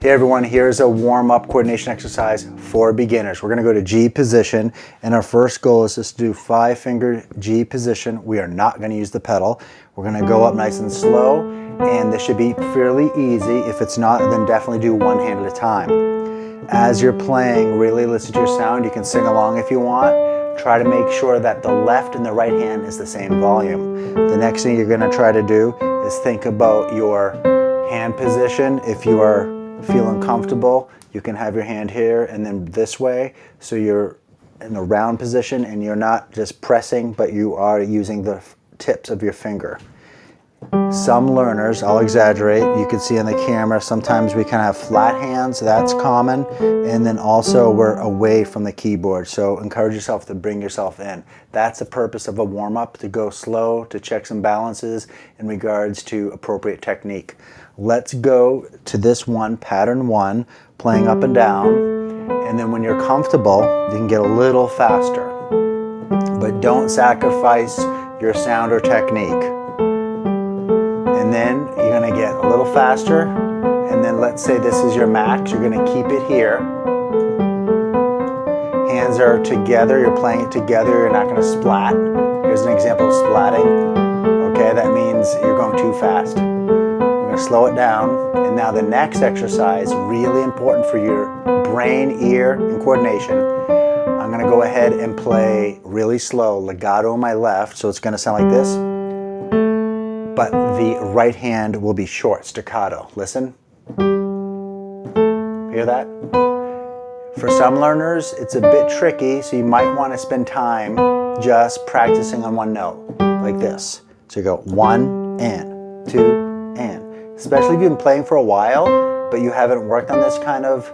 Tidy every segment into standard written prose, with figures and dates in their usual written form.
Hey everyone, here's a warm-up coordination exercise for beginners. We're going to go to G position, and our first goal is just to do 5-finger G position. We are not going to use the pedal. We're going to go up nice and slow, and this should be fairly easy. If it's not, then definitely do one hand at a time. As you're playing, really listen to your sound. You can sing along if you want. Try to make sure that the left and the right hand is the same volume. The next thing you're going to try to do is think about your hand position. If you are feeling comfortable, you can have your hand here and then this way, so you're in a round position and you're not just pressing, but you are using the tips of your finger. Some learners, I'll exaggerate, you can see on the camera, sometimes we kind of have flat hands, that's common, and then also we're away from the keyboard, so encourage yourself to bring yourself in. That's the purpose of a warm-up, to go slow, to check some balances in regards to appropriate technique. Let's go to this one, pattern 1, playing up and down, and then when you're comfortable, you can get a little faster, but don't sacrifice your sound or technique. And then you're going to get a little faster, and then let's say this is your max, you're going to keep it here. Hands are together, you're playing it together, you're not going to splat. Here's an example of splatting. Okay, that means you're going too fast. We're going to slow it down, and now the next exercise, really important for your brain, ear, and coordination. I'm going to go ahead and play really slow, legato on my left, so it's going to sound like this. But the right hand will be short, staccato. Listen. Hear that? For some learners, it's a bit tricky, so you might want to spend time just practicing on one note, like this. So you go 1 and 2 and. Especially if you've been playing for a while, but you haven't worked on this kind of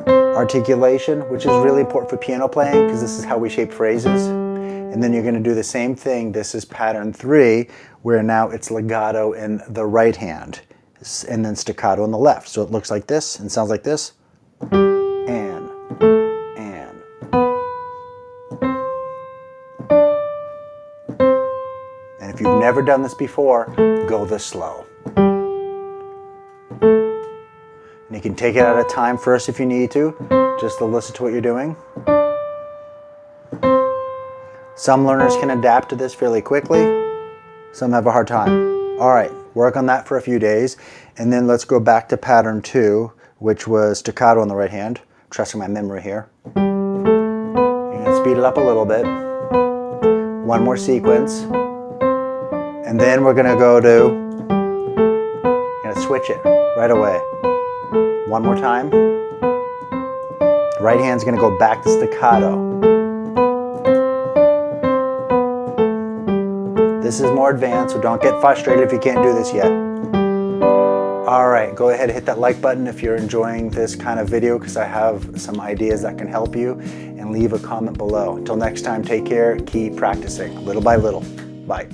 articulation, which is really important for piano playing, because this is how we shape phrases. And then you're going to do the same thing. This is pattern 3, where now it's legato in the right hand, and then staccato in the left. So it looks like this and sounds like this. And. And if you've never done this before, go this slow. And you can take it at a time first if you need to, just to listen to what you're doing. Some learners can adapt to this fairly quickly. Some have a hard time. All right, work on that for a few days. And then let's go back to pattern 2, which was staccato on the right hand. Trusting my memory here. You're going to speed it up a little bit. One more sequence. And then we're going to go to, you're going to switch it right away. One more time. Right hand's going to go back to staccato. This is more advanced, so don't get frustrated if you can't do this yet. All right, go ahead and hit that like button if you're enjoying this kind of video, because I have some ideas that can help you, and leave a comment below. Until next time, take care, keep practicing little by little. Bye.